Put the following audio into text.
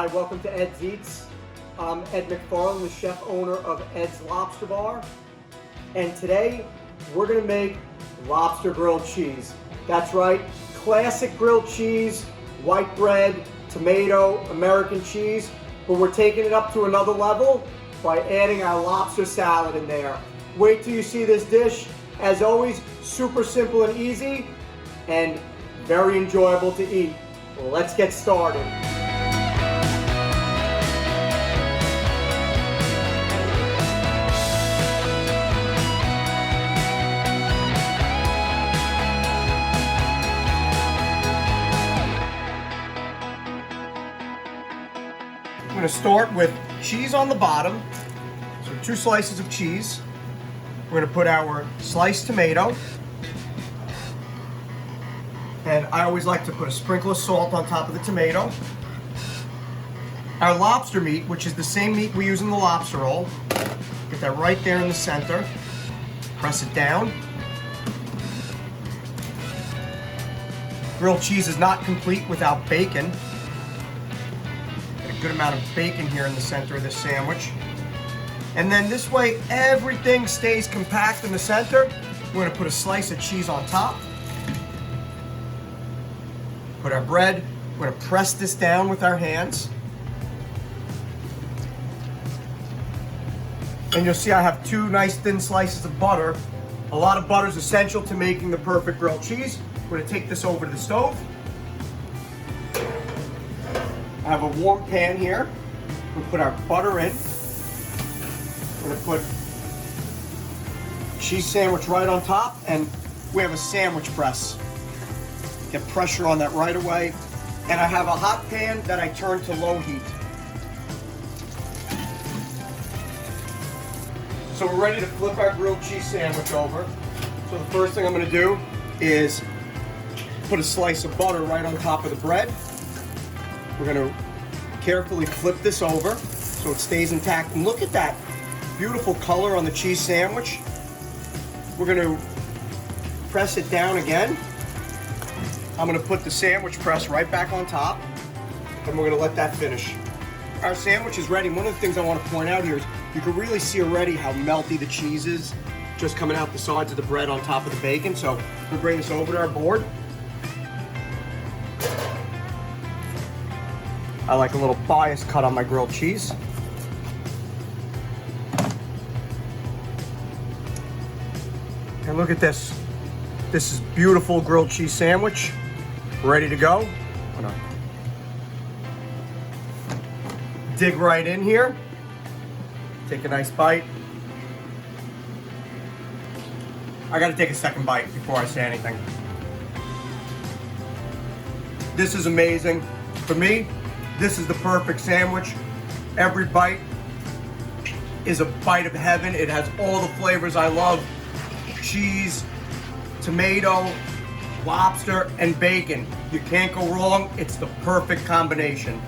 Hi, welcome to Ed's Eats. I'm Ed McFarland, the chef owner of Ed's Lobster Bar. And today, we're gonna make lobster grilled cheese. That's right, classic grilled cheese, white bread, tomato, American cheese, but we're taking it up to another level by adding our lobster salad in there. Wait till you see this dish. As always, super simple and easy, and very enjoyable to eat. Well, let's get started. I'm going to start with cheese on the bottom. So 2 slices of cheese. We're going to put our sliced tomato. And I always like to put a sprinkle of salt on top of the tomato. Our lobster meat, which is the same meat we use in the lobster roll. Get that right there in the center. Press it down. Grilled cheese is not complete without bacon. Good amount of bacon here in the center of this sandwich. And then this way, everything stays compact in the center. We're gonna put a slice of cheese on top. Put our bread, we're gonna press this down with our hands. And you'll see I have 2 nice thin slices of butter. A lot of butter is essential to making the perfect grilled cheese. We're gonna take this over to the stove. I have a warm pan here. We'll put our butter in. We're gonna put cheese sandwich right on top, and we have a sandwich press. Get pressure on that right away. And I have a hot pan that I turn to low heat. So we're ready to flip our grilled cheese sandwich over. So the first thing I'm gonna do is put a slice of butter right on top of the bread. We're gonna carefully flip this over so it stays intact. And look at that beautiful color on the cheese sandwich. We're gonna press it down again. I'm gonna put the sandwich press right back on top, and we're gonna let that finish. Our sandwich is ready. One of the things I wanna point out here is you can really see already how melty the cheese is just coming out the sides of the bread on top of the bacon. So we'll bring this over to our board. I like a little bias cut on my grilled cheese. And look at this. This is beautiful grilled cheese sandwich. Ready to go. I'm gonna dig right in here. Take a nice bite. I gotta take a second bite before I say anything. This is amazing. For me, this is the perfect sandwich. Every bite is a bite of heaven. It has all the flavors I love. Cheese, tomato, lobster, and bacon. You can't go wrong. It's the perfect combination.